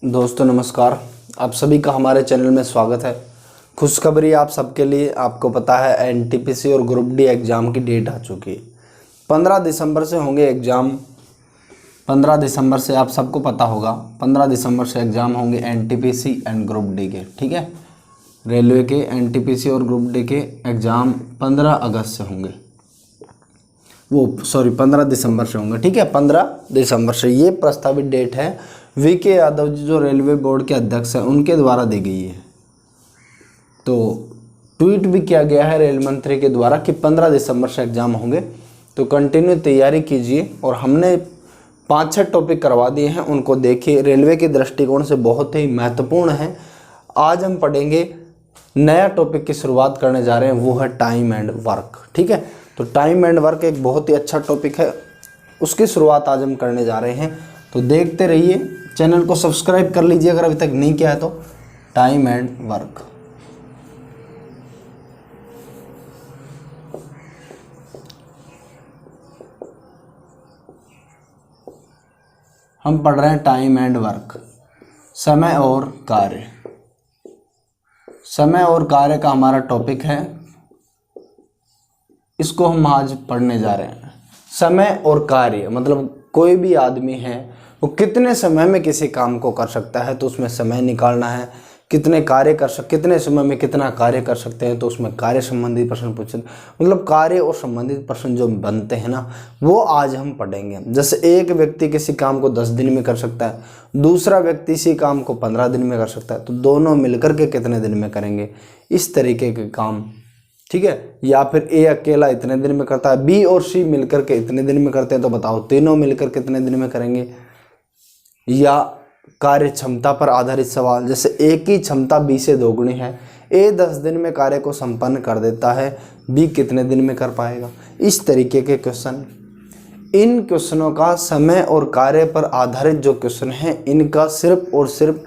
दोस्तों नमस्कार। आप सभी का हमारे चैनल में स्वागत है। खुशखबरी आप सबके लिए। आपको पता है एनटीपीसी और ग्रुप डी एग्ज़ाम की डेट आ चुकी है। 15 दिसंबर से होंगे एग्ज़ाम। 15 दिसंबर से आप सबको पता होगा 15 दिसंबर से एग्ज़ाम होंगे एनटीपीसी एंड ग्रुप डी के। ठीक है, रेलवे के एनटीपीसी और ग्रुप डी के एग्ज़ाम 15 अगस्त से होंगे। 15 दिसंबर से होंगे। ठीक है, 15 दिसंबर से ये प्रस्तावित डेट है। वीके यादव जी जो रेलवे बोर्ड के अध्यक्ष हैं उनके द्वारा दी गई है। तो ट्वीट भी किया गया है रेल मंत्री के द्वारा कि 15 दिसंबर से एग्ज़ाम होंगे, तो कंटिन्यू तैयारी कीजिए। और हमने 5-6 टॉपिक करवा दिए हैं, उनको देखिए। रेलवे के दृष्टिकोण से बहुत ही महत्वपूर्ण है। आज हम पढ़ेंगे नया टॉपिक की शुरुआत करने जा रहे हैं, वो है टाइम एंड वर्क। ठीक है, तो टाइम एंड वर्क एक बहुत ही अच्छा टॉपिक है, उसकी शुरुआत आज हम करने जा रहे हैं। तो देखते रहिए, चैनल को सब्सक्राइब कर लीजिए अगर अभी तक नहीं किया है तो। टाइम एंड वर्क, हम पढ़ रहे हैं टाइम एंड वर्क, समय और कार्य। समय और कार्य का हमारा टॉपिक है, इसको हम आज पढ़ने जा रहे हैं। समय और कार्य मतलब कोई भी आदमी है वो कितने समय में किसी काम को कर सकता है, तो उसमें समय निकालना है। कितने समय में कितना कार्य कर सकते हैं, तो उसमें कार्य संबंधी प्रश्न पूछे, मतलब कार्य और संबंधित प्रश्न जो बनते हैं ना, वो आज हम पढ़ेंगे। जैसे एक व्यक्ति किसी काम को 10 दिन में कर सकता है, दूसरा व्यक्ति इसी काम को 15 दिन में कर सकता है, तो दोनों मिलकर के कितने दिन में करेंगे, इस तरीके के काम। ठीक है, या फिर ए अकेला इतने दिन में करता है, बी और सी मिलकर के इतने दिन में करते हैं, तो बताओ तीनों मिलकर कितने दिन में करेंगे। या कार्य क्षमता पर आधारित सवाल, जैसे ए की क्षमता बी से दोगुनी है, ए 10 दिन में कार्य को संपन्न कर देता है, बी कितने दिन में कर पाएगा, इस तरीके के क्वेश्चन। इन क्वेश्चनों का समय और कार्य पर आधारित जो क्वेश्चन है, इनका सिर्फ और सिर्फ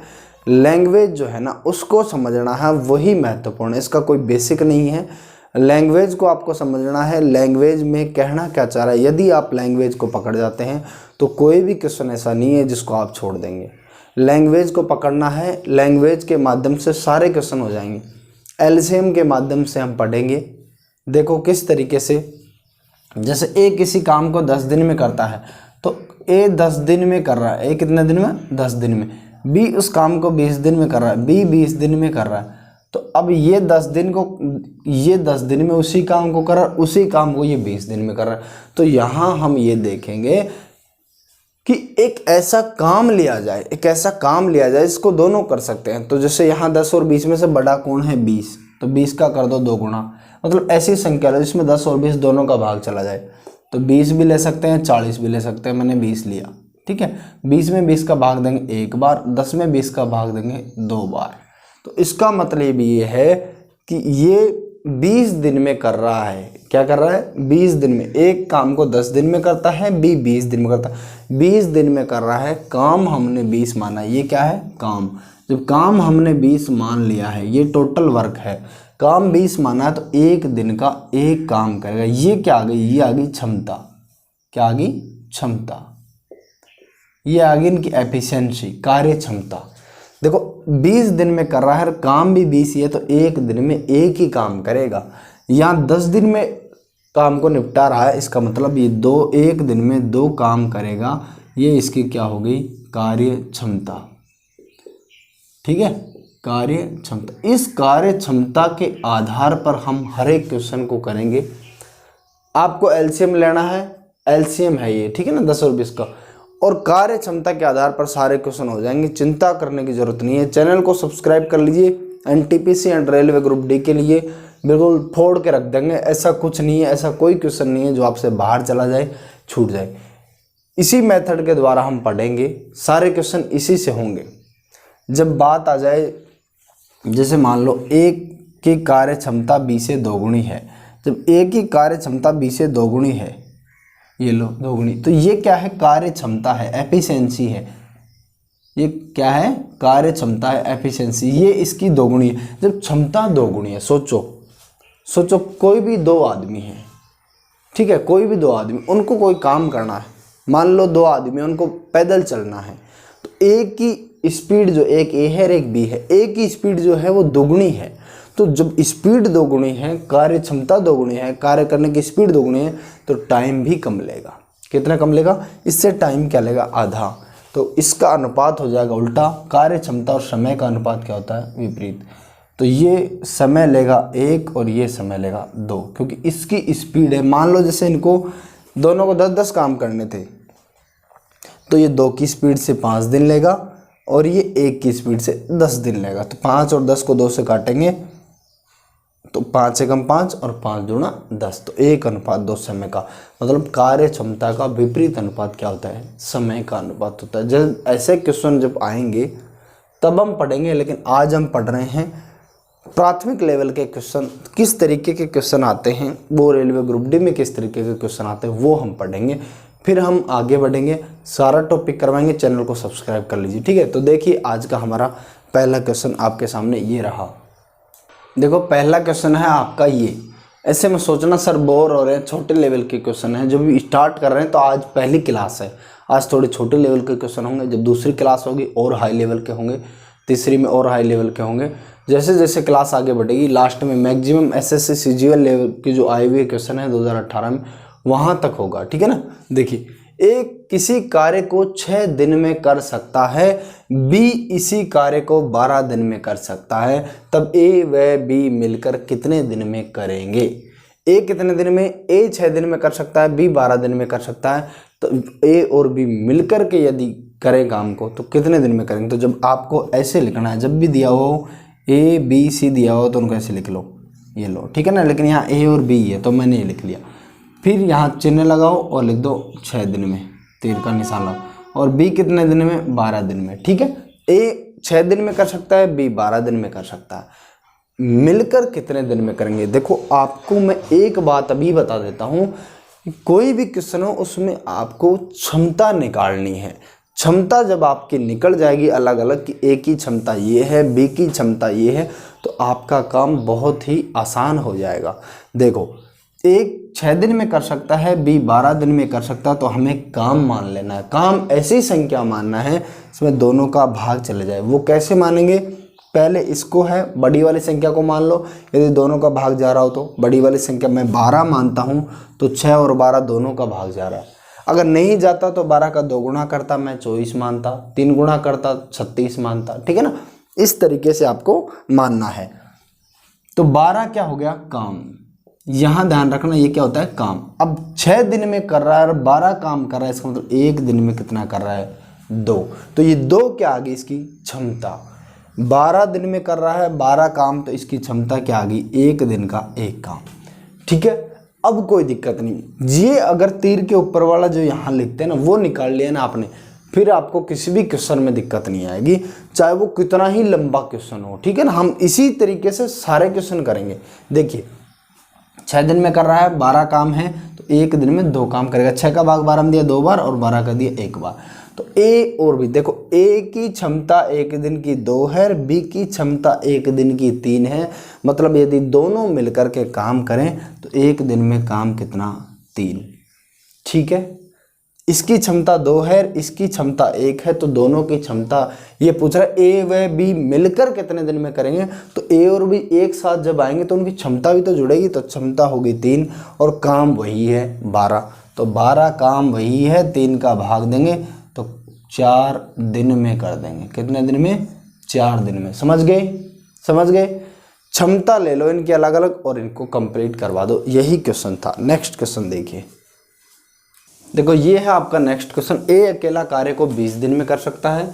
लैंग्वेज जो है ना उसको समझना है, वही महत्वपूर्ण है। इसका कोई बेसिक नहीं है, लैंग्वेज को आपको समझना है, लैंग्वेज में कहना क्या चाह रहा है। यदि आप लैंग्वेज को पकड़ जाते हैं तो कोई भी क्वेश्चन ऐसा नहीं है जिसको आप छोड़ देंगे। लैंग्वेज को पकड़ना है, लैंग्वेज के माध्यम से सारे क्वेश्चन हो जाएंगे। एलसीएम के माध्यम से हम पढ़ेंगे। देखो किस तरीके से, जैसे ए किसी काम को 10 दिन में करता है, तो ए 10 दिन में कर रहा है, ए कितने दिन में, 10 दिन में। बी उस काम को 20 दिन में कर रहा है, बी 20 दिन में कर रहा है। तो अब ये 10 दिन में उसी काम को कर रहा है, उसी काम को ये 20 दिन में कर रहा है। तो यहाँ हम ये देखेंगे कि एक ऐसा काम लिया जाए जिसको दोनों कर सकते हैं। तो जैसे यहाँ 10 और 20 में से बड़ा कौन है, 20, तो 20 का कर दो 2 गुना, मतलब ऐसी संख्या लो जिसमें 10 और 20 दोनों का भाग चला जाए। तो 20 भी ले सकते हैं, 40 भी ले सकते हैं, मैंने 20 लिया। ठीक है, 20 में 20 का भाग देंगे 1 बार, 10 में 20 का भाग देंगे 2 बार। तो इसका मतलब ये है कि ये 20 दिन में कर रहा है। क्या कर रहा है, 20 दिन में। एक काम को 10 दिन में करता है, बी 20 दिन में करता है, 20 दिन में कर रहा है। काम हमने 20 माना, ये क्या है, काम। जब काम हमने 20 मान लिया है, ये टोटल वर्क है, काम 20 माना है, तो एक दिन का एक काम करेगा। ये क्या आ गई, ये आ गई क्षमता। क्या आ गई, क्षमता। ये आ गई इनकी एफिशिएंसी, कार्य क्षमता। देखो 20 दिन में कर रहा है, काम भी 20 ही है, तो एक दिन में एक ही काम करेगा। यहाँ 10 दिन में काम को निपटा रहा है, इसका मतलब ये एक दिन में 2 काम करेगा। ये इसकी क्या हो गई, कार्य क्षमता। ठीक है, कार्य क्षमता। इस कार्य क्षमता के आधार पर हम हर एक क्वेश्चन को करेंगे। आपको एलसीएम लेना है, एलसीएम है ये, ठीक है ना, 10 और 20 का, और कार्य क्षमता के आधार पर सारे क्वेश्चन हो जाएंगे। चिंता करने की जरूरत नहीं है। चैनल को सब्सक्राइब कर लीजिए। NTPC and railway group D के लिए बिल्कुल फोड़ के रख देंगे। ऐसा कुछ नहीं है, ऐसा कोई क्वेश्चन नहीं है जो आपसे बाहर चला जाए, छूट जाए। इसी मेथड के द्वारा हम पढ़ेंगे, सारे क्वेश्चन इसी से होंगे। जब बात आ जाए, जैसे मान लो एक की कार्य क्षमता 20 से दोगुनी है, जब एक की कार्य क्षमता 20 से दोगुनी है, ये लो दोगुनी, तो ये क्या है, कार्य क्षमता है, एफिशिएंसी है। ये क्या है, कार्य क्षमता है, एफिशिएंसी। ये इसकी दोगुनी है। जब क्षमता दोगुनी है, सोचो कोई भी 2 आदमी हैं, ठीक है, कोई भी 2 आदमी, उनको कोई काम करना है। मान लो 2 आदमी, उनको पैदल चलना है, तो एक की स्पीड जो एक ए है और एक बी है, ए की स्पीड जो है वो दोगुनी है। तो जब स्पीड दोगुनी है, कार्य क्षमता दोगुनी है, कार्य करने की स्पीड दोगुनी है, तो टाइम भी कम लेगा। कितना कम लेगा? इससे टाइम क्या लेगा? आधा। तो इसका अनुपात हो जाएगा उल्टा, कार्य क्षमता और समय का अनुपात क्या होता है? विपरीत। तो ये समय लेगा 1 और ये समय लेगा 2, क्योंकि इसकी स्पीड है। मान लो जैसे इनको दोनों को 10-10 काम करने थे, तो ये 2 की स्पीड से 5 दिन लेगा और ये 1 की स्पीड से 10 दिन लेगा। तो 5 और 10 को 2 से काटेंगे तो 5 एकम 5 और 5 दूना 10, तो 1:2 समय का, मतलब कार्य क्षमता का विपरीत अनुपात क्या होता है? समय का अनुपात होता है। जब ऐसे क्वेश्चन जब आएंगे तब हम पढ़ेंगे, लेकिन आज हम पढ़ रहे हैं प्राथमिक लेवल के क्वेश्चन, किस तरीके के क्वेश्चन आते हैं, वो रेलवे ग्रुप डी में किस तरीके के क्वेश्चन आते हैं वो हम पढ़ेंगे। फिर हम आगे बढ़ेंगे, सारा टॉपिक करवाएंगे। चैनल को सब्सक्राइब कर लीजिए, ठीक है। तो देखिए आज का हमारा पहला क्वेश्चन आपके सामने ये रहा। देखो पहला क्वेश्चन है आपका ये। ऐसे में सोचना सर बोर हो रहे हैं, छोटे लेवल के क्वेश्चन हैं, जो भी स्टार्ट कर रहे हैं, तो आज पहली क्लास है, आज थोड़े छोटे लेवल के क्वेश्चन होंगे। जब दूसरी क्लास होगी और हाई लेवल के होंगे, तीसरी में और हाई लेवल के होंगे। जैसे जैसे क्लास आगे बढ़ेगी लास्ट में मैक्सिमम एसएससी सीजीएल लेवल की जो आई हुई क्वेश्चन है 2018 में, वहाँ तक होगा, ठीक है ना। देखिए, एक किसी कार्य को 6 दिन में कर सकता है, बी इसी कार्य को 12 दिन में कर सकता है, तब ए व बी मिलकर कितने दिन में करेंगे? ए कितने दिन में? ए 6 दिन में कर सकता है, बी 12 दिन में कर सकता है, तो ए और बी मिलकर के यदि करें काम को तो कितने दिन में करेंगे? तो जब आपको ऐसे लिखना है, जब भी दिया हो ए बी सी दिया हो तो उनको ऐसे लिख लो, ये लो, ठीक है ना। लेकिन यहाँ ए और बी है तो मैंने ये लिख लिया। फिर यहाँ चिन्ह लगाओ और लिख दो 6 दिन में, तीर का निशान लगाओ, और बी कितने दिन में? 12 दिन में, ठीक है। ए 6 दिन में कर सकता है, बी 12 दिन में कर सकता है, मिलकर कितने दिन में करेंगे? देखो आपको मैं एक बात अभी बता देता हूँ, कोई भी क्वेश्चन हो उसमें आपको क्षमता निकालनी है। क्षमता जब आपकी निकल जाएगी अलग अलग कि ए की क्षमता ये है, बी की क्षमता ये है, तो आपका काम बहुत ही आसान हो जाएगा। देखो, एक 6 दिन में कर सकता है, बी 12 दिन में कर सकता है, तो हमें काम मान लेना है। काम ऐसी संख्या मानना है इसमें दोनों का भाग चले जाए। वो कैसे मानेंगे? पहले इसको है बड़ी वाली संख्या को मान लो, यदि दोनों का भाग जा रहा हो तो बड़ी वाली संख्या मैं 12 मानता हूँ, तो 6 और 12 दोनों का भाग जा रहा है। अगर नहीं जाता तो 12 का 2 गुणा करता, मैं 24 मानता, 3 गुणा करता 36 मानता, ठीक है ना। इस तरीके से आपको मानना है। तो 12 क्या हो गया? काम। यहाँ ध्यान रखना ये क्या होता है? काम। अब 6 दिन में कर रहा है और 12 काम कर रहा है, इसका मतलब 1 दिन में कितना कर रहा है? 2। तो ये 2 क्या आ गई? इसकी क्षमता। 12 दिन में कर रहा है 12 काम, तो इसकी क्षमता क्या आ गई? 1 दिन का 1 काम, ठीक है। अब कोई दिक्कत नहीं, ये अगर तीर के ऊपर वाला जो यहाँ लिखते हैं ना वो निकाल लिया ना आपने, फिर आपको किसी भी क्वेश्चन में दिक्कत नहीं आएगी, चाहे वो कितना ही लंबा क्वेश्चन हो, ठीक है ना। हम इसी तरीके से सारे क्वेश्चन करेंगे। देखिए 6 दिन में कर रहा है, 12 काम है, तो 1 दिन में 2 काम करेगा। 6 का भाग 12 में दिया 2 बार और 12 का दिया 1 बार। तो ए और बी, देखो ए की क्षमता 1 दिन की 2 है, बी की क्षमता 1 दिन की 3 है। मतलब यदि दोनों मिलकर के काम करें तो 1 दिन में काम कितना? 3, ठीक है। इसकी क्षमता 2 है, इसकी क्षमता 1 है, तो दोनों की क्षमता, ये पूछ रहा है ए व बी मिलकर कितने दिन में करेंगे, तो ए और बी एक साथ जब आएंगे तो उनकी क्षमता भी तो जुड़ेगी, तो क्षमता होगी 3 और काम वही है 12। तो 12 काम वही है, 3 का भाग देंगे तो 4 दिन में कर देंगे। कितने दिन में? 4 दिन में। समझ गए? समझ गए? क्षमता ले लो इनकी अलग अलग और इनको कंप्लीट करवा दो। यही क्वेश्चन था। नेक्स्ट क्वेश्चन देखिए। देखो ये है आपका नेक्स्ट क्वेश्चन। ए अकेला कार्य को 20 दिन में कर सकता है,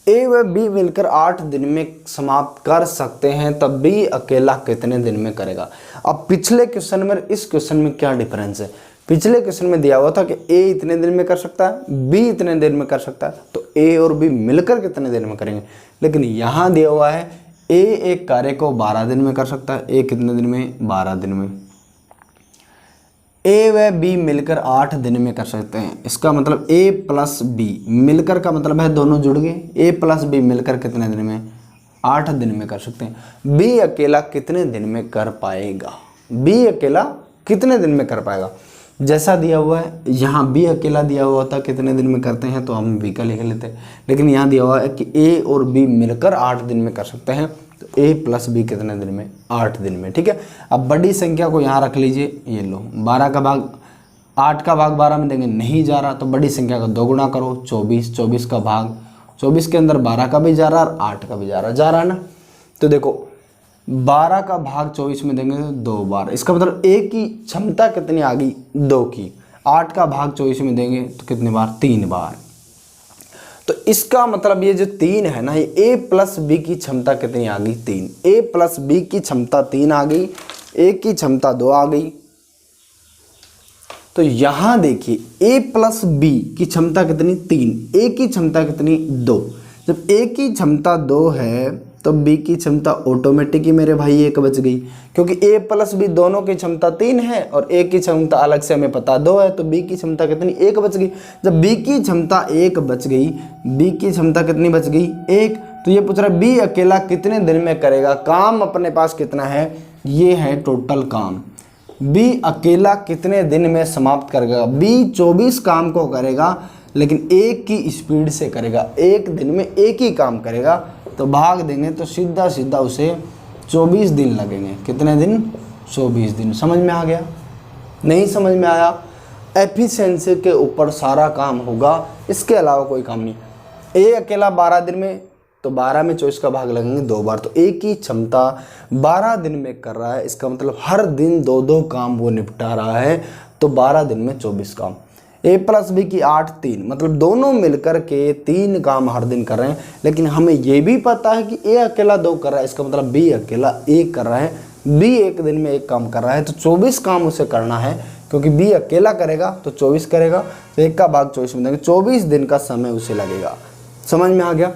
ए व बी मिलकर 8 दिन में समाप्त कर सकते हैं, तब बी अकेला कितने दिन में करेगा? अब पिछले क्वेश्चन में इस क्वेश्चन में क्या डिफरेंस है? पिछले क्वेश्चन में दिया हुआ था कि ए इतने दिन में कर सकता है, बी इतने दिन में कर सकता है, तो ए और बी मिलकर कितने दिन में करेंगे। लेकिन यहाँ दिया हुआ है ए एक कार्य को 12 दिन में कर सकता है, ए कितने दिन में? 12 दिन में। ए व बी मिलकर 8 दिन में कर सकते हैं। इसका मतलब ए प्लस बी मिलकर का मतलब है दोनों जुड़ गए। ए प्लस बी मिलकर कितने दिन में? 8 दिन में कर सकते हैं। बी अकेला कितने दिन में कर पाएगा? बी अकेला कितने दिन में कर पाएगा? जैसा दिया हुआ है, यहाँ बी अकेला दिया हुआ था कितने दिन में करते हैं तो हम बी का लिख लेते हैं, लेकिन यहाँ दिया हुआ है कि ए और बी मिलकर 8 दिन में कर सकते हैं, तो ए प्लस बी कितने दिन में, 8 दिन में। ठीक है, अब बड़ी संख्या को यहाँ रख लीजिए, ये लो 12 का भाग 8 का भाग 12 में देंगे, नहीं जा रहा, तो बड़ी संख्या का 2 गुना करो, 24, 24 का भाग 24 के अंदर 12 का भी जा रहा और 8 का भी जा रहा है ना। तो देखो 12 का भाग 24 में देंगे तो 2 बार, इसका मतलब ए की क्षमता कितनी आ गई, 2 की। 8 का भाग 24 में देंगे तो कितने बार, 3 बार। तो इसका मतलब ये जो 3 है ना, ये ए प्लस बी की क्षमता कितनी आ गई, 3। ए प्लस बी की क्षमता 3 आ गई, ए की क्षमता 2 आ गई। तो यहां देखिए a प्लस बी की क्षमता कितनी, 3, a की क्षमता कितनी, 2। जब a की क्षमता 2 है तो b की क्षमता ऑटोमेटिक ही मेरे भाई 1 बच गई, क्योंकि a प्लस बी दोनों की क्षमता 3 है और a की क्षमता अलग से हमें पता 2 है, तो b की क्षमता कितनी, 1 बच गई। जब b की क्षमता 1 बच गई, b की क्षमता कितनी बच गई, 1। तो ये पूछ रहा है b अकेला कितने दिन में करेगा काम, अपने पास कितना है, ये है टोटल काम। बी अकेला कितने दिन में समाप्त करेगा, बी 24 काम को करेगा लेकिन एक की स्पीड से करेगा, एक दिन में एक ही काम करेगा, तो भाग देंगे तो सीधा सीधा उसे 24 दिन लगेंगे। कितने दिन, 24 दिन। समझ में आ गया, नहीं समझ में आया, एफिशिएंसी के ऊपर सारा काम होगा, इसके अलावा कोई काम नहीं। ए अकेला 12 दिन में, तो 12 में 24 का भाग लगेंगे 2 बार, तो एक ही क्षमता 12 दिन में कर रहा है, इसका मतलब हर दिन 2-2 काम वो निपटा रहा है, तो 12 दिन में 24 काम। ए प्लस बी की 8, 3, मतलब दोनों मिलकर के 3 काम हर दिन कर रहे हैं, लेकिन हमें ये भी पता है कि ए अकेला 2 कर रहा है, इसका मतलब बी अकेला 1 कर रहा है, बी एक दिन में 1 काम कर रहा है, तो 24 काम उसे करना है, क्योंकि बी अकेला करेगा तो 24 करेगा, तो 1 का भाग 24 में देंगे, 24 दिन का समय उसे लगेगा। समझ में आ गया।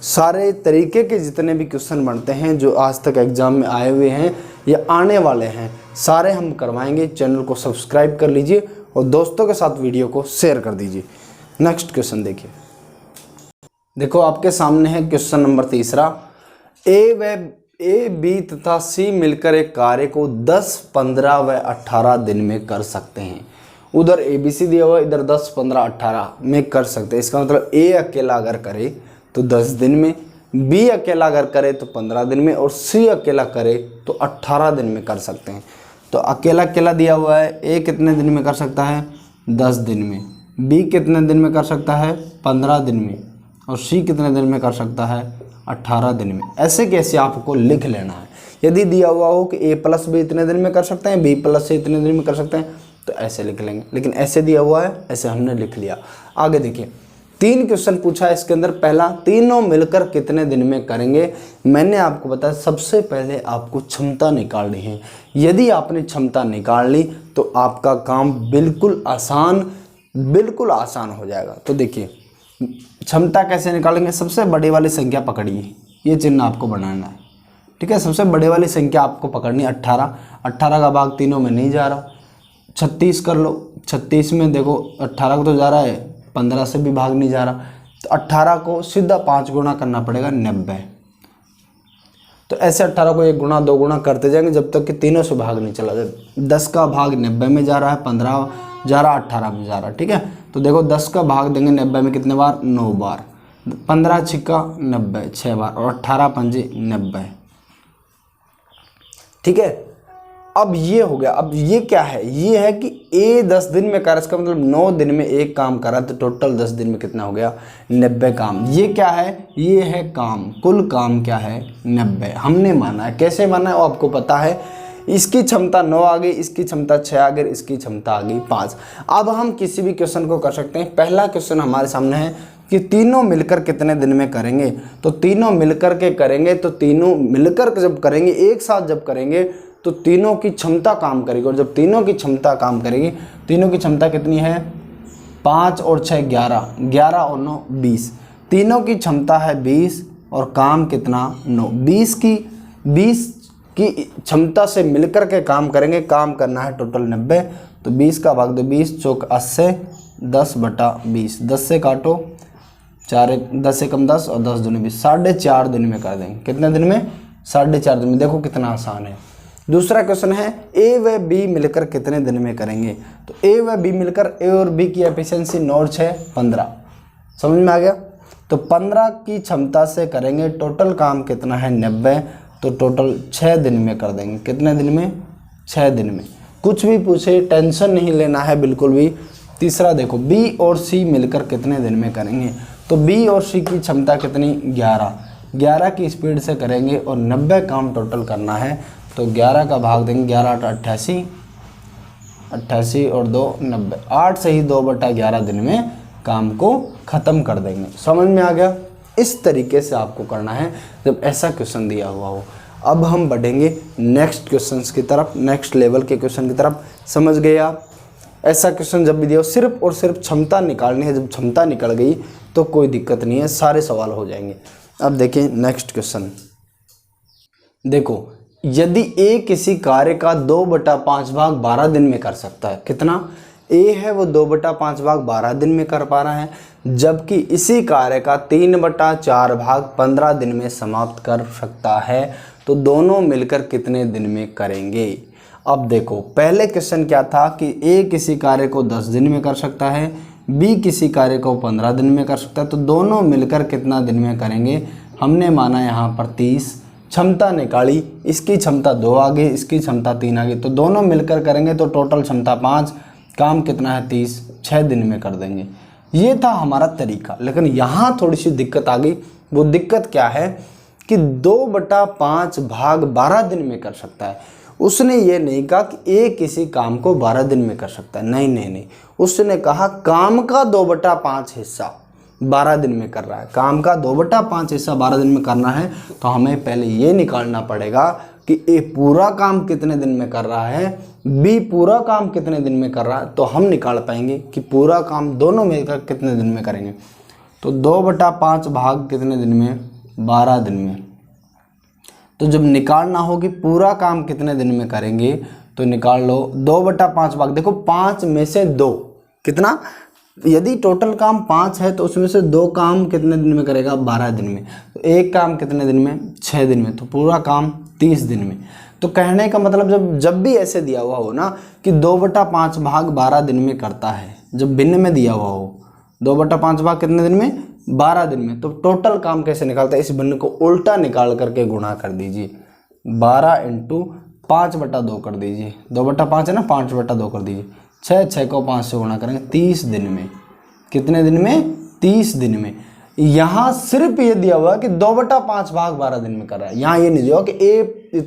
सारे तरीके के जितने भी क्वेश्चन बनते हैं जो आज तक एग्जाम में आए हुए हैं या आने वाले हैं, सारे हम करवाएंगे। चैनल को सब्सक्राइब कर लीजिए और दोस्तों के साथ वीडियो को शेयर कर दीजिए। नेक्स्ट क्वेश्चन देखिए, देखो आपके सामने है क्वेश्चन नंबर 3। ए बी तथा सी मिलकर एक कार्य को 10, 15 व 18 दिन में कर सकते हैं। उधर ए बी सी दिया हुआ, इधर 10, 15, 18 में कर सकते हैं। इसका मतलब ए अकेला अगर करे तो 10 दिन में, बी अकेला अगर करे तो 15 दिन में, और सी अकेला करे तो 18 दिन में कर सकते हैं। तो अकेला अकेला दिया हुआ है, ए कितने दिन में कर सकता है, 10 दिन में, बी कितने दिन में कर सकता है, 15 दिन में, और सी कितने दिन में कर सकता है, 18 दिन में। ऐसे कैसे आपको लिख लेना है। यदि दिया हुआ हो कि ए प्लस बी इतने दिन में कर सकते हैं, बी प्लस सी इतने दिन में कर सकते हैं, तो ऐसे लिख लेंगे, लेकिन ऐसे दिया हुआ है, ऐसे हमने लिख लिया। आगे देखिए 3 क्वेश्चन पूछा है इसके अंदर। पहला, तीनों मिलकर कितने दिन में करेंगे। मैंने आपको बताया सबसे पहले आपको क्षमता निकालनी है। यदि आपने क्षमता निकाल ली तो आपका काम बिल्कुल आसान हो जाएगा। तो देखिए क्षमता कैसे निकालेंगे। सबसे बड़ी वाली संख्या पकड़िए, ये चिन्ह आपको बनाना है, ठीक है। सबसे बड़ी वाली संख्या आपको पकड़नी है 18। 18 का भाग तीनों में नहीं जा रहा, 36 कर लो। 36 में देखो 18 को तो जा रहा है, 15 से भी भाग नहीं जा रहा, तो 18 को सीधा 5 गुना करना पड़ेगा, 90। तो ऐसे 18 को 1 गुना 2 गुना करते जाएंगे जब तक कि तीनों से भाग नहीं चला जाए। 10 का भाग 90 में जा रहा है, 15 जा रहा, 18 में जा रहा, ठीक है। तो देखो 10 का भाग देंगे 90 में कितने बार, 9 बार। 15 छिक्का 90, 6 बार, और 18 पंजे 90, ठीक है। अब ये हो गया। अब ये क्या है, ये है कि ए 10 दिन में कर, इसका मतलब 9 दिन में 1 काम करा, तो टोटल 10 दिन में कितना हो गया, 90 काम। ये क्या है, ये है काम, कुल काम क्या है, 90 हमने माना है। कैसे माना है वो आपको पता है। इसकी क्षमता 9 आ गई, इसकी क्षमता 6 आ गई, इसकी क्षमता आ गई 5। अब हम किसी भी क्वेश्चन को कर सकते हैं। पहला क्वेश्चन हमारे सामने है कि तीनों मिलकर कितने दिन में करेंगे। तो तीनों मिलकर के करेंगे, तो तीनों मिलकर जब करेंगे, एक साथ जब करेंगे, तो तीनों की क्षमता काम करेगी। और जब तीनों की क्षमता काम करेगी, तीनों की क्षमता कितनी है, 5 और 6 11, 11 और 9 20। तीनों की क्षमता है 20 और काम कितना, 9। 20 की क्षमता से मिलकर के काम करेंगे, काम करना है टोटल 90। तो 20 का भाग दो, 20 चौक 80, 10/20, 10 से काटो 4, 10 से कम 10 और 10 दूनी 20, 4.5 दिन में कर देंगे। कितने दिन में, 4.5 दिन में। देखो कितना आसान है। दूसरा क्वेश्चन है ए व बी मिलकर कितने दिन में करेंगे। तो ए व बी मिलकर, ए और बी की एफिशिएंसी 9 और 6 15, समझ में आ गया। तो 15 की क्षमता से करेंगे, टोटल काम कितना है 90, तो टोटल 6 दिन में कर देंगे। कितने दिन में? 6 दिन में। कुछ भी पूछे टेंशन नहीं लेना है बिल्कुल भी। तीसरा देखो बी और सी मिलकर कितने दिन में करेंगे। तो बी और सी की क्षमता कितनी? 11 की स्पीड से करेंगे और 90 काम टोटल करना है। तो 11 का भाग देंगे, 11 8 88 और 2 90, 8 से ही 2/11 दिन में काम को ख़त्म कर देंगे। समझ में आ गया? इस तरीके से आपको करना है जब ऐसा क्वेश्चन दिया हुआ हो। अब हम बढ़ेंगे नेक्स्ट क्वेश्चंस की तरफ, नेक्स्ट लेवल के क्वेश्चन की तरफ। समझ गए आप? ऐसा क्वेश्चन जब भी दिया हो सिर्फ और सिर्फ क्षमता निकालनी है। जब क्षमता निकल गई तो कोई दिक्कत नहीं है, सारे सवाल हो जाएंगे। अब देखिए नेक्स्ट क्वेश्चन। देखो यदि ए किसी कार्य का 2/5 भाग 12 दिन में कर सकता है। कितना? ए है वो 2/5 भाग 12 दिन में कर पा रहा है, जबकि इसी कार्य का 3/4 भाग 15 दिन में समाप्त कर सकता है। तो दोनों मिलकर कितने दिन में करेंगे? अब देखो पहले क्वेश्चन क्या था कि ए किसी कार्य को 10 दिन में कर सकता है, बी किसी कार्य को 15 दिन में कर सकता है। तो दोनों मिलकर कितना दिन में करेंगे? हमने माना यहाँ पर 30, क्षमता निकाली, इसकी क्षमता 2 आ गई, इसकी क्षमता 3 आ गई। तो दोनों मिलकर करेंगे तो टोटल क्षमता 5, काम कितना है 30, 6 दिन में कर देंगे। ये था हमारा तरीका। लेकिन यहाँ थोड़ी सी दिक्कत आ गई। वो दिक्कत क्या है कि 2/5 भाग 12 दिन में कर सकता है। उसने ये नहीं कहा कि ए किसी काम को 12 दिन में कर सकता है, नहीं, उसने कहा काम का 2/5 हिस्सा 12 दिन में कर रहा है। काम का 2/5 हिस्सा 12 दिन में करना है तो हमें पहले ये निकालना पड़ेगा कि ए पूरा काम कितने दिन में कर रहा है, बी पूरा काम कितने दिन में कर रहा है। तो हम निकाल पाएंगे कि पूरा काम दोनों मिलकर कितने दिन में करेंगे। तो 2/5 भाग कितने दिन में? 12 दिन में। तो जब निकालना हो कि पूरा काम कितने दिन में करेंगे तो निकाल लो 2/5 भाग। देखो 5 में से 2 कितना? यदि टोटल काम 5 है तो उसमें से 2 काम कितने दिन में करेगा? 12 दिन में। तो एक काम कितने दिन में? 6 दिन में। तो पूरा काम 30 दिन में। तो कहने का मतलब जब भी ऐसे दिया हुआ हो ना कि 2/5 भाग 12 दिन में करता है, जब भिन्न में दिया हुआ हो 2/5 भाग कितने दिन में? 12 दिन में। तो टोटल काम कैसे निकालता है? इस भिन्न को उल्टा निकाल करके गुणा कर दीजिए। 12 × 5/2 कर दीजिए। 2/5 है ना, 5/2 कर दीजिए। 6 को 5 से गुणा करेंगे 30 दिन में। कितने दिन में? 30 दिन में। यहाँ सिर्फ ये दिया हुआ है कि 2/5 भाग 12 दिन में कर रहा है। यहाँ ये नहीं दिया हुआ कि ए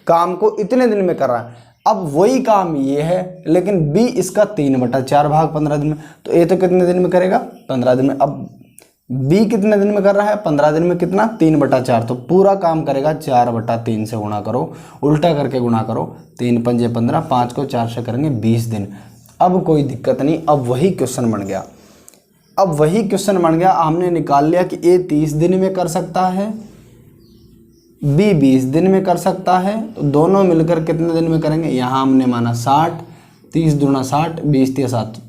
काम को इतने दिन में कर रहा है। अब वही काम ये है, लेकिन बी इसका 3/4 भाग 15 दिन में। तो ए तो कितने दिन में करेगा? 15 दिन में। अब बी कितने दिन में कर रहा है? 15 दिन में। कितना? 3/4। तो पूरा काम करेगा 4/3 से गुणा करो, उल्टा करके गुणा करो। 3 × 5 = 15, 5 को 4 से करेंगे 20 दिन। अब कोई दिक्कत नहीं। अब वही क्वेश्चन बन गया। हमने निकाल लिया कि ए 30 दिन में कर सकता है, बी 20 दिन में कर सकता है। तो दोनों मिलकर कितने दिन में करेंगे? यहाँ हमने माना 60, 30 × 60, 20 × 7।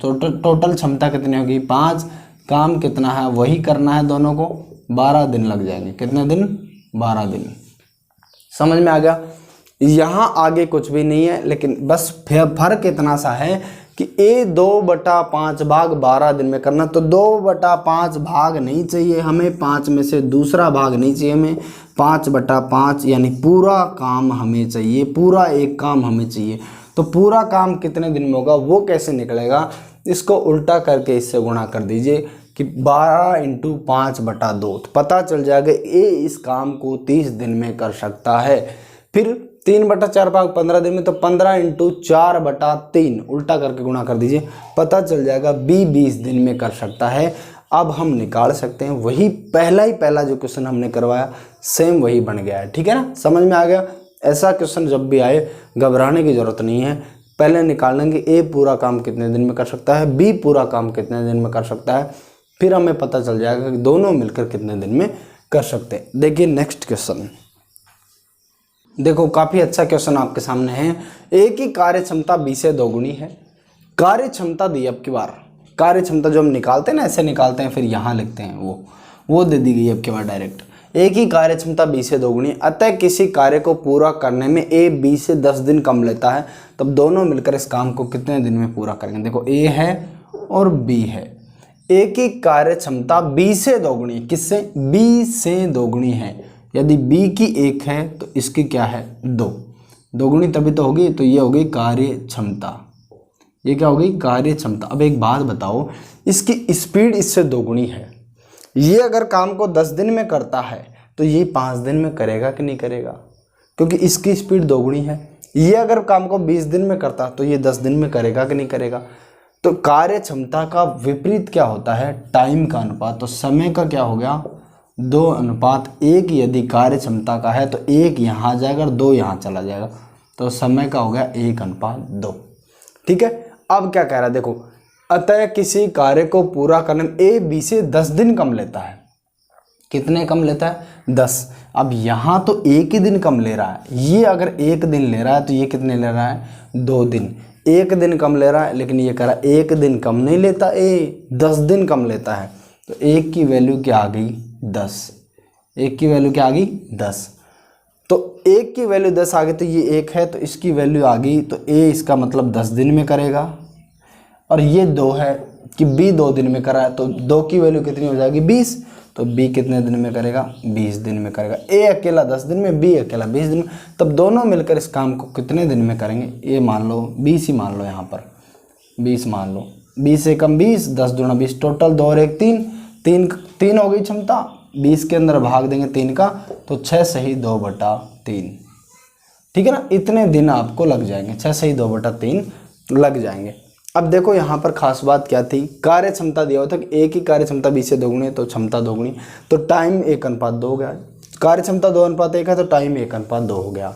टोटल क्षमता कितनी होगी? 5। काम कितना है? वही करना है दोनों को। 12 दिन लग जाएंगे। कितने दिन? 12 दिन। समझ में आ गया? यहाँ आगे कुछ भी नहीं है, लेकिन बस फर्क इतना सा है कि ए 2/5 भाग 12 दिन में करना। तो 2/5 भाग नहीं चाहिए हमें, 5 में से दूसरा भाग नहीं चाहिए हमें, 5/5 यानी पूरा काम हमें चाहिए, पूरा एक काम हमें चाहिए। तो पूरा काम कितने दिन में होगा वो कैसे निकलेगा? इसको उल्टा करके इससे गुणा कर दीजिए कि 12 × 5/2। तो पता चल जाएगा ए इस काम को 30 दिन में कर सकता है। फिर 3/4 भाग 15 दिन में, तो 15 × 4/3 उल्टा करके गुणा कर दीजिए, पता चल जाएगा बी 20 दिन में कर सकता है। अब हम निकाल सकते हैं वही पहला जो क्वेश्चन हमने करवाया सेम वही बन गया है। ठीक है ना? समझ में आ गया? ऐसा क्वेश्चन जब भी आए घबराने की ज़रूरत नहीं है। पहले निकाल लेंगे ए पूरा काम कितने दिन में कर सकता है, बी पूरा काम कितने दिन में कर सकता है, फिर हमें पता चल जाएगा कि दोनों मिलकर कितने दिन में कर सकते हैं। देखिए नेक्स्ट क्वेश्चन। देखो काफ़ी अच्छा क्वेश्चन आपके सामने है। ए की कार्य क्षमता बी से 2 गुनी है। कार्य क्षमता दी, अब की बार कार्य क्षमता जो हम निकालते हैं ना, ऐसे निकालते हैं फिर यहाँ लिखते हैं, वो दे दी गई अब की बार डायरेक्ट। ए की कार्य क्षमता बी से दोगुनी, अतः किसी कार्य को पूरा करने में ए बी से 10 दिन कम लेता है, तब दोनों मिलकर इस काम को कितने दिन में पूरा करेंगे। देखो ए है और बी है, ए की कार्य क्षमता बी से दोगुनी, किससे, बी से दोगुनी है। यदि बी की 1 है तो इसकी क्या है 2, दोगुनी तभी तो होगी, तो ये होगी कार्य क्षमता, ये क्या होगी कार्य क्षमता। अब एक बात बताओ, इसकी स्पीड इससे दोगुनी है, ये अगर काम को 10 दिन में करता है तो ये 5 दिन में करेगा कि नहीं करेगा, क्योंकि इसकी स्पीड दोगुनी है। ये अगर काम को 20 दिन में करता तो ये 10 दिन में करेगा कि नहीं करेगा। तो कार्य क्षमता का विपरीत क्या होता है, टाइम का अनुपात। तो समय का क्या हो गया 2:1, यदि कार्य क्षमता का है तो 1 यहाँ आ जाएगा और 2 यहाँ चला जाएगा, तो समय का हो गया 1:2। ठीक है, अब क्या कह रहा है देखो, अतः किसी कार्य को पूरा करने में ए बी से 10 दिन कम लेता है। कितने कम लेता है 10। अब यहाँ तो एक ही दिन कम ले रहा है, ये अगर 1 दिन ले रहा है तो ये कितने ले रहा है 2 दिन, 1 दिन कम ले रहा है, लेकिन ये कह रहा है 1 दिन कम नहीं लेता, ए 10 दिन कम लेता है। तो 1 की वैल्यू क्या आ गई 10, 1 की वैल्यू क्या आ गई 10। तो 1 की वैल्यू 10 आ गई, तो ये 1 है तो इसकी वैल्यू आ गई, तो ए इसका मतलब 10 दिन में करेगा। और ये 2 है कि बी 2 दिन में करा है, तो 2 की वैल्यू कितनी हो जाएगी 20, तो बी कितने दिन में करेगा 20 दिन में करेगा। ए अकेला 10 दिन में, बी अकेला 20 दिन में, तब दोनों मिलकर इस काम को कितने दिन में करेंगे। ये मान लो 20 ही मान लो, यहाँ पर 20 मान लो, 20 से कम 20, 10 दूना 20, टोटल 2 और 1 3 हो गई क्षमता। 20 के अंदर भाग देंगे 3 का, तो 6 सही 2/3, ठीक है ना। इतने दिन आपको लग जाएंगे, 6 सही 2/3 लग जाएंगे। अब देखो यहाँ पर खास बात क्या थी, कार्य क्षमता दिया हुआ था कि ए की कार्य क्षमता बी से दोगुनी है तो क्षमता दोगुनी, तो टाइम 1:2 हो गया। कार्य क्षमता 2:1 है तो टाइम 1:2 हो गया।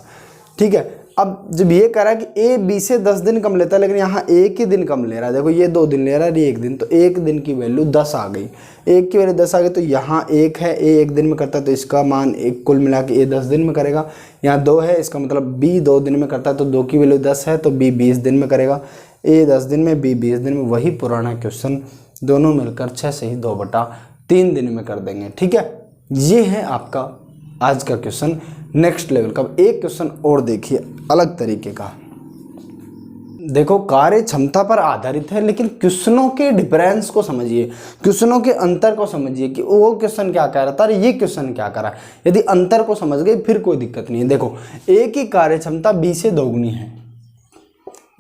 ठीक है, अब जब ये कह रहा है कि ए बी से 10 दिन कम लेता है, लेकिन यहाँ 1 ही दिन कम ले रहा है, देखो ये 2 दिन ले रहा है, ये 1 दिन, तो 1 दिन की वैल्यू 10 आ गई। 1 की वैल्यू 10 आ गई, तो यहाँ 1 है, ए 1 दिन में करता है तो इसका मान 1 कुल मिला के ए 10 दिन में करेगा। यहाँ 2 है, इसका मतलब बी 2 दिन में करता है, तो 2 की वैल्यू 10 है तो बी 20 दिन में करेगा। ए 10 दिन में, बी 20 दिन में, वही पुराना क्वेश्चन, दोनों मिलकर 6 सही 2/3 दिन में कर देंगे। ठीक है, ये है आपका आज का क्वेश्चन नेक्स्ट लेवल का। एक क्वेश्चन और देखिए अलग तरीके का, देखो कार्य क्षमता पर आधारित है, लेकिन क्वेश्चनों के डिफरेंस को समझिए, क्वेश्चनों के अंतर को समझिए कि वो क्वेश्चन क्या कह रहा था और ये क्वेश्चन क्या कर रहा है। यदि अंतर को समझ गए फिर कोई दिक्कत नहीं है। देखो ए की कार्य क्षमता बी से दोगुनी है,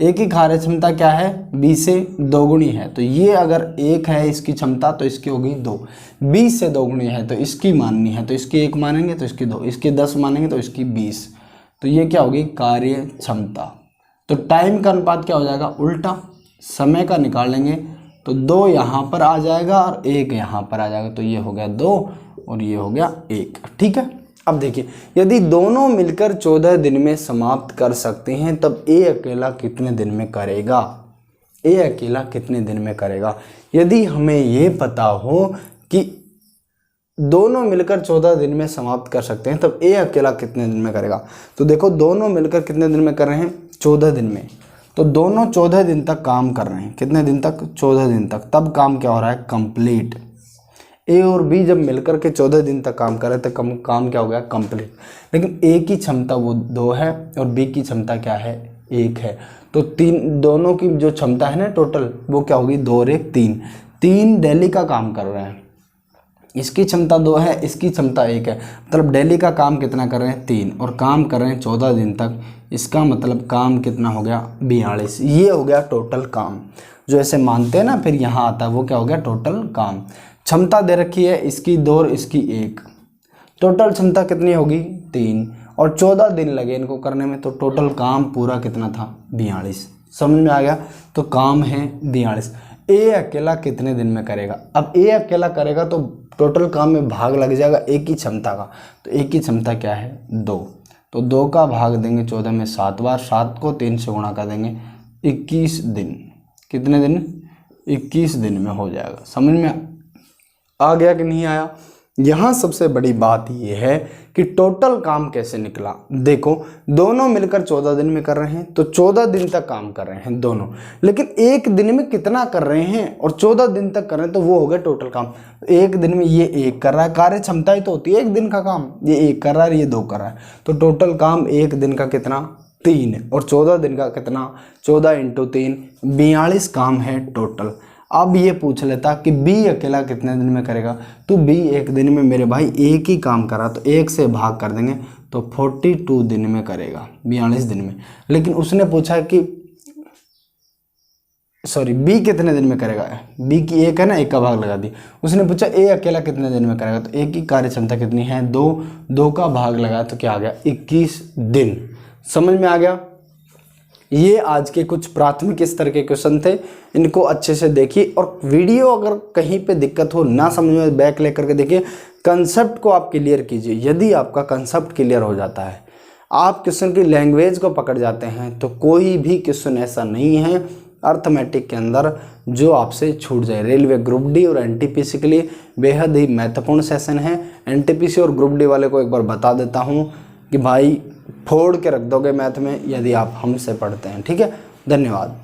ए की कार्य क्षमता क्या है बी से दोगुनी है, तो ये अगर 1 है इसकी क्षमता तो इसकी होगी 2, बी से दोगुनी है तो इसकी माननी है, तो इसकी 1 मानेंगे तो इसकी 2, इसकी 10 मानेंगे तो इसकी 20, तो ये क्या होगी कार्य क्षमता। तो टाइम का अनुपात क्या हो जाएगा उल्टा, समय का निकाल लेंगे तो 2 यहाँ पर आ जाएगा और 1 यहाँ पर आ जाएगा, तो ये हो गया 2 और ये हो गया 1। ठीक है, अब देखिए यदि दोनों मिलकर 14 दिन में समाप्त कर सकते हैं तब ए अकेला कितने दिन में करेगा, ए अकेला कितने दिन में करेगा। यदि हमें ये पता हो कि दोनों मिलकर 14 दिन में समाप्त कर सकते हैं तब ए अकेला कितने दिन में करेगा, तो देखो दोनों मिलकर कितने दिन में कर रहे हैं 14 दिन में, तो दोनों 14 दिन तक काम कर रहे हैं। कितने दिन तक 14 दिन तक, तब काम क्या हो रहा है कंप्लीट। ए और बी जब मिलकर के 14 दिन तक काम कर रहे थे, काम क्या हो गया कंप्लीट। लेकिन ए की क्षमता वो 2 है और बी की क्षमता क्या है 1 है, तो दोनों की जो क्षमता है ना टोटल वो क्या होगी 2 और 1 3 डेली का काम कर रहे हैं। इसकी क्षमता 2 है, इसकी क्षमता 1 है, मतलब डेली का काम कितना कर रहे हैं 3, और काम कर रहे हैं 14 दिन तक। इसका मतलब काम कितना हो गया 42। ये हो गया टोटल काम, जो ऐसे मानते हैं ना फिर यहाँ आता है, वो क्या हो गया टोटल काम। क्षमता दे रखी है इसकी 2 और इसकी 1, टोटल क्षमता कितनी होगी 3, और 14 दिन लगे इनको करने में, तो टोटल काम पूरा कितना था 42। समझ में आ गया, तो काम है 42। ए अकेला कितने दिन में करेगा, अब ए अकेला करेगा तो टोटल काम में भाग लग जाएगा ए की क्षमता का, तो ए की क्षमता क्या है 2, तो 2 का भाग देंगे 14 में 7 बार, 7 को 3 से गुणा कर देंगे 21 दिन। कितने दिन 21 दिन में हो जाएगा। समझ में आ गया कि नहीं आया। यहाँ सबसे बड़ी बात यह है कि टोटल काम कैसे निकला। देखो दोनों मिलकर 14 दिन में कर रहे हैं, तो 14 दिन तक काम कर रहे हैं दोनों, लेकिन एक दिन में कितना कर रहे हैं और 14 दिन तक कर रहे हैं, तो वो हो गया टोटल काम। एक दिन में ये एक कर रहा है, कार्य क्षमता ही तो होती है एक दिन का काम, ये एक कर रहा है, ये 2 कर रहा है, तो टोटल काम एक दिन का कितना 3 है, और 14 दिन का कितना 14 × 3 42 काम है टोटल। अब ये पूछ लेता कि बी अकेला कितने दिन में करेगा, तो बी एक दिन में मेरे भाई एक ही काम करा, तो 1 से भाग कर देंगे तो 42 दिन में करेगा, 42 दिन में। लेकिन उसने पूछा कि सॉरी बी कितने दिन में करेगा, बी की 1 है ना, 1 का भाग लगा दी। उसने पूछा ए अकेला कितने दिन में करेगा, तो ए की कार्य क्षमता कितनी है 2, 2 का भाग लगाया तो क्या आ गया 21 दिन। समझ में आ गया। ये आज के कुछ प्राथमिक स्तर के क्वेश्चन थे, इनको अच्छे से देखिए, और वीडियो अगर कहीं पे दिक्कत हो ना समझ में, बैक लेकर के देखिए, कंसेप्ट को आप क्लियर कीजिए। यदि आपका कंसेप्ट क्लियर हो जाता है, आप क्वेश्चन की लैंग्वेज को पकड़ जाते हैं, तो कोई भी क्वेश्चन ऐसा नहीं है अर्थमेटिक के अंदर जो आपसे छूट जाए। रेलवे ग्रुप डी और एनटीपीसी के लिए बेहद ही महत्वपूर्ण सेशन है। एनटीपीसी और ग्रुप डी वाले को एक बार बता देता हूँ कि भाई फोड़ के रख दोगे मैथ में यदि आप हमसे पढ़ते हैं। ठीक है, धन्यवाद।